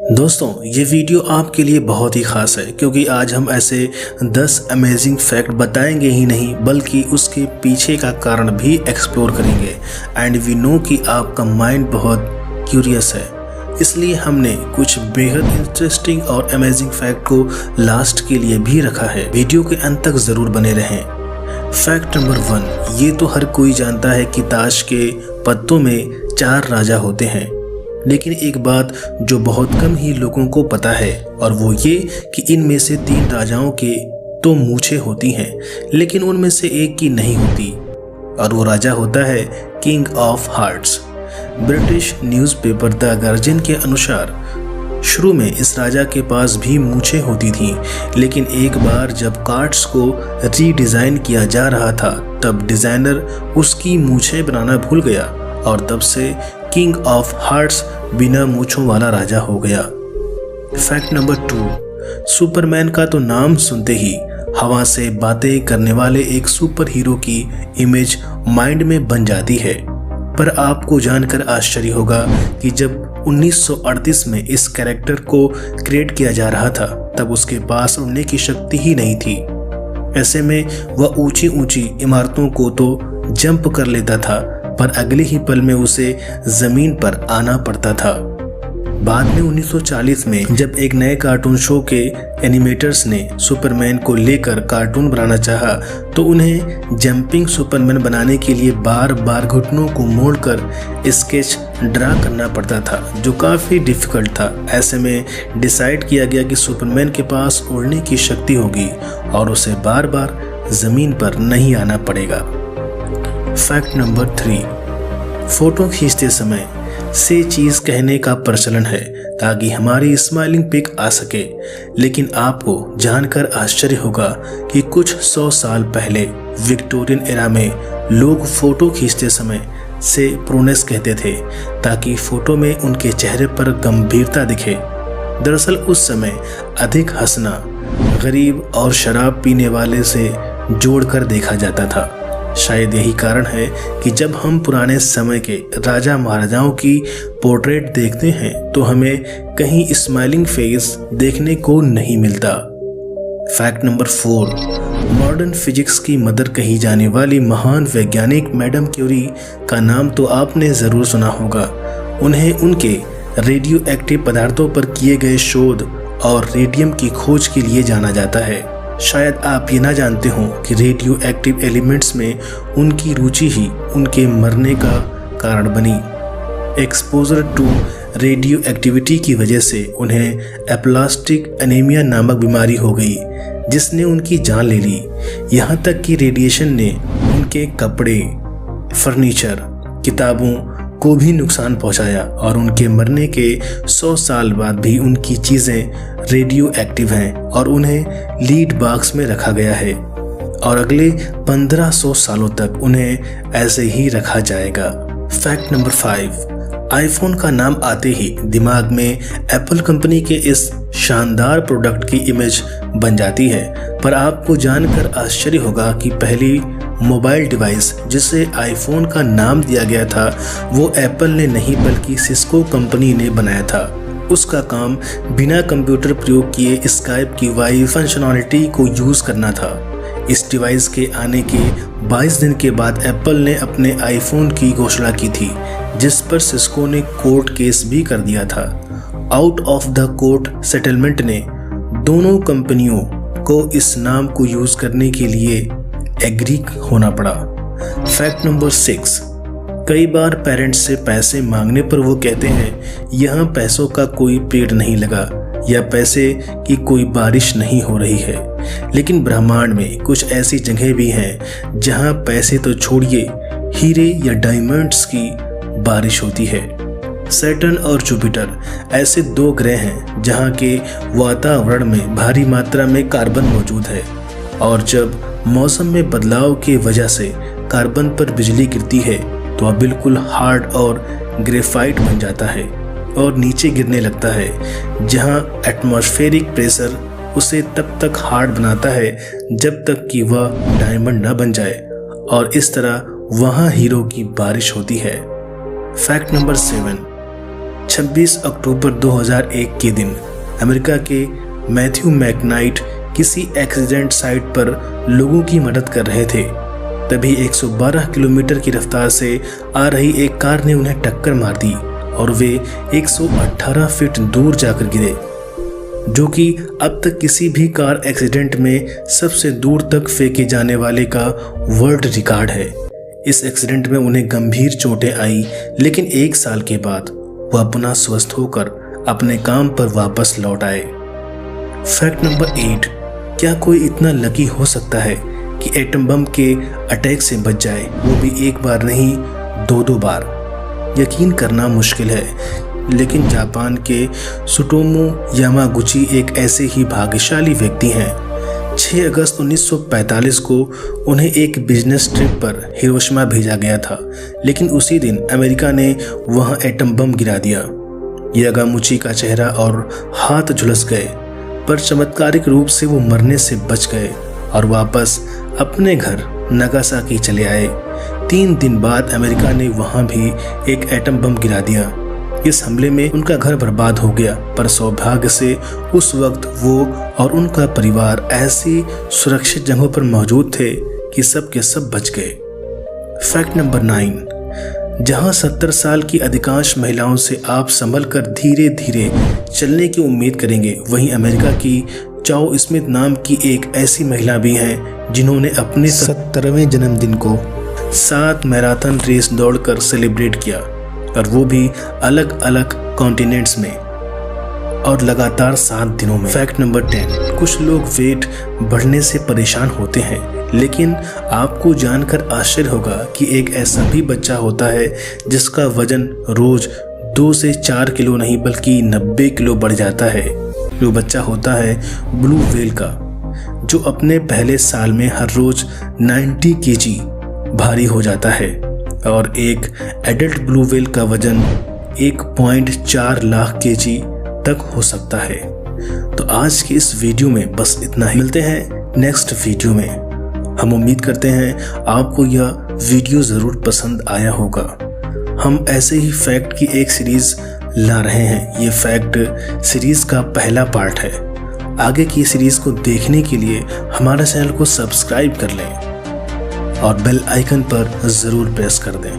दोस्तों ये वीडियो आपके लिए बहुत ही खास है क्योंकि आज हम ऐसे 10 अमेजिंग फैक्ट बताएंगे ही नहीं बल्कि उसके पीछे का कारण भी एक्सप्लोर करेंगे। एंड वी नो कि आपका माइंड बहुत क्यूरियस है, इसलिए हमने कुछ बेहद इंटरेस्टिंग और अमेजिंग फैक्ट को लास्ट के लिए भी रखा है। वीडियो के अंत तक जरूर बने रहें। फैक्ट नंबर 1, ये तो हर कोई जानता है कि ताश के पत्तों में 4 राजा होते हैं, लेकिन एक बात जो बहुत कम ही लोगों को पता है और वो ये कि इनमें से 3 राजाओं के तो मूछें होती हैं लेकिन उनमें से एक की नहीं होती, और वो राजा होता है king of hearts. British newspaper the guardian के अनुसार शुरू में इस राजा के पास भी मूछें होती थीं, लेकिन एक बार जब कार्ड्स को रीडिज़ाइन किया जा रहा था तब डिज़ाइनर उसकी मूछें बनाना भूल गया और तब से किंग ऑफ हार्ट्स बिना मूछों वाला राजा हो गया। फैक्ट नंबर 2, सुपरमैन का तो नाम सुनते ही हवा से बातें करने वाले एक सुपर हीरो की इमेज माइंड में बन जाती है, पर आपको जानकर आश्चर्य होगा कि जब 1938 में इस कैरेक्टर को क्रिएट किया जा रहा था तब उसके पास उड़ने की शक्ति ही नहीं थी। ऐसे में वह ऊंची ऊंची इमारतों को तो जंप कर लेता था, पर अगले ही पल में उसे जमीन पर आना पड़ता था। बाद में 1940 में जब एक नए कार्टून शो के एनिमेटर्स ने सुपरमैन को लेकर कार्टून बनाना चाहा तो उन्हें जंपिंग सुपरमैन बनाने के लिए बार बार घुटनों को मोड़कर स्केच ड्रा करना पड़ता था, जो काफ़ी डिफिकल्ट था। ऐसे में डिसाइड किया गया कि सुपरमैन के पास उड़ने की शक्ति होगी और उसे बार बार ज़मीन पर नहीं आना पड़ेगा। फैक्ट नंबर 3, फोटो खींचते समय से चीज़ कहने का प्रचलन है ताकि हमारी स्माइलिंग पिक आ सके, लेकिन आपको जानकर आश्चर्य होगा कि कुछ 100 साल पहले विक्टोरियन एरा में लोग फोटो खींचते समय से प्रोनेस कहते थे ताकि फोटो में उनके चेहरे पर गंभीरता दिखे। दरअसल उस समय अधिक हंसना गरीब और शराब पीने वाले से जोड़कर देखा जाता था। शायद यही कारण है कि जब हम पुराने समय के राजा महाराजाओं की पोर्ट्रेट देखते हैं तो हमें कहीं स्माइलिंग फेस देखने को नहीं मिलता। फैक्ट नंबर 4, मॉडर्न फिजिक्स की मदर कही जाने वाली महान वैज्ञानिक मैडम क्यूरी का नाम तो आपने ज़रूर सुना होगा। उन्हें उनके रेडियो एक्टिव पदार्थों पर किए गए शोध और रेडियम की खोज के लिए जाना जाता है। शायद आप ये ना जानते हो कि रेडियो एक्टिव एलिमेंट्स में उनकी रुचि ही उनके मरने का कारण बनी। एक्सपोजर टू रेडियो एक्टिविटी की वजह से उन्हें एप्लास्टिक एनीमिया नामक बीमारी हो गई जिसने उनकी जान ले ली। यहाँ तक कि रेडिएशन ने उनके कपड़े, फर्नीचर, किताबों को भी नुकसान पहुंचाया और उनके मरने के 100 साल बाद भी उनकी चीज़ें रेडियो एक्टिव हैं और उन्हें लीड बॉक्स में रखा गया है और अगले 1500 सालों तक उन्हें ऐसे ही रखा जाएगा। फैक्ट नंबर 5, आईफोन का नाम आते ही दिमाग में एप्पल कंपनी के इस शानदार प्रोडक्ट की इमेज बन जाती है, पर आपको जानकर आश्चर्य होगा कि पहली मोबाइल डिवाइस जिसे आईफोन का नाम दिया गया था वो एप्पल ने नहीं बल्कि सिस्को कंपनी ने बनाया था। उसका काम बिना कंप्यूटर प्रयोग किए स्काइप की वाई फंक्शनैलिटी को यूज़ करना था। इस डिवाइस के आने के 22 दिन के बाद एप्पल ने अपने आईफोन की घोषणा की थी, जिस पर सिस्को ने कोर्ट केस भी कर दिया था। Out of the court settlement ने दोनों कंपनियों को इस नाम को यूज़ करने के लिए एग्री होना पड़ा। फैक्ट नंबर 6, कई बार पेरेंट्स से पैसे मांगने पर वो कहते हैं यहाँ पैसों का कोई पेड़ नहीं लगा या पैसे की कोई बारिश नहीं हो रही है, लेकिन ब्रह्मांड में कुछ ऐसी जगह भी हैं जहाँ पैसे तो छोड़िए हीरे या डायमंड्स की बारिश होती है। सैटर्न और जुपिटर ऐसे 2 ग्रह हैं जहाँ के वातावरण में भारी मात्रा में कार्बन मौजूद है और जब मौसम में बदलाव की वजह से कार्बन पर बिजली गिरती है तो वह बिल्कुल हार्ड और ग्रेफाइट बन जाता है और नीचे गिरने लगता है, जहां एटमॉस्फेरिक प्रेशर उसे तब तक हार्ड बनाता है जब तक कि वह डायमंड न बन जाए और इस तरह वहां हीरो की बारिश होती है। फैक्ट नंबर 7, 26 अक्टूबर 2001 के दिन अमेरिका के मैथ्यू मैकनाइट किसी एक्सीडेंट साइट पर लोगों की मदद कर रहे थे। तभी 112 किलोमीटर की रफ्तार से आ रही एक कार ने उन्हें टक्कर मार दी और वे 118 फीट दूर जाकर गिरे, जो कि अब तक किसी भी कार एक्सीडेंट में सबसे दूर तक फेंके जाने वाले का वर्ल्ड रिकॉर्ड है। इस एक्सीडेंट में उन्हें गंभीर चोटें आई, लेकिन 1 साल के बाद वह पुनः स्वस्थ होकर अपने काम पर वापस लौट आए। फैक्ट नंबर 8, क्या कोई इतना लकी हो सकता है कि एटम बम के अटैक से बच जाए, वो भी 1 बार नहीं 2-2 बार? यकीन करना मुश्किल है, लेकिन जापान के सुटोमो यामागुची एक ऐसे ही भाग्यशाली व्यक्ति हैं। 6 अगस्त 1945 को उन्हें एक बिजनेस ट्रिप पर हिरोशिमा भेजा गया था, लेकिन उसी दिन अमेरिका ने वहां एटम बम गिरा दिया। यामागुची का चेहरा और हाथ झुलस गए, पर चमत्कारिक रूप से वो मरने से बच गए और वापस अपने घर नागासाकी चले आए। 3 दिन बाद अमेरिका ने वहां भी एक एटम बम गिरा दिया। इस हमले में उनका घर बर्बाद हो गया, पर सौभाग्य से उस वक्त वो और उनका परिवार ऐसी सुरक्षित जगहों पर मौजूद थे कि सब के सब बच गए। फैक्ट नंबर 9, जहां 70 साल की अधिकांश महिलाओं से आप संभल कर धीरे धीरे चलने की उम्मीद करेंगे, वहीं अमेरिका की चाओ स्मिथ नाम की एक ऐसी महिला भी हैं जिन्होंने अपने 70वें जन्मदिन को 7 मैराथन रेस दौड़कर सेलिब्रेट किया, और वो भी अलग अलग कॉन्टिनेंट्स में और लगातार 7 दिनों में। फैक्ट नंबर 10, कुछ लोग वेट बढ़ने से परेशान होते हैं, लेकिन आपको जानकर आश्चर्य होगा कि एक ऐसा भी बच्चा होता है जिसका वजन रोज 2 से 4 किलो नहीं बल्कि 90 किलो बढ़ जाता है। वो बच्चा होता है ब्लू व्हेल का, जो अपने पहले साल में हर रोज 90 केजी भारी हो जाता है, और एक एडल्ट ब्लू व्हेल का वजन 1.4 लाख केजी तक हो सकता है। तो आज की इस वीडियो में बस इतना ही। मिलते हैं नेक्स्ट वीडियो में। हम उम्मीद करते हैं आपको यह वीडियो ज़रूर पसंद आया होगा। हम ऐसे ही फैक्ट की एक सीरीज़ ला रहे हैं। ये फैक्ट सीरीज़ का पहला पार्ट है। आगे की सीरीज़ को देखने के लिए हमारे चैनल को सब्सक्राइब कर लें और बेल आइकन पर ज़रूर प्रेस कर दें।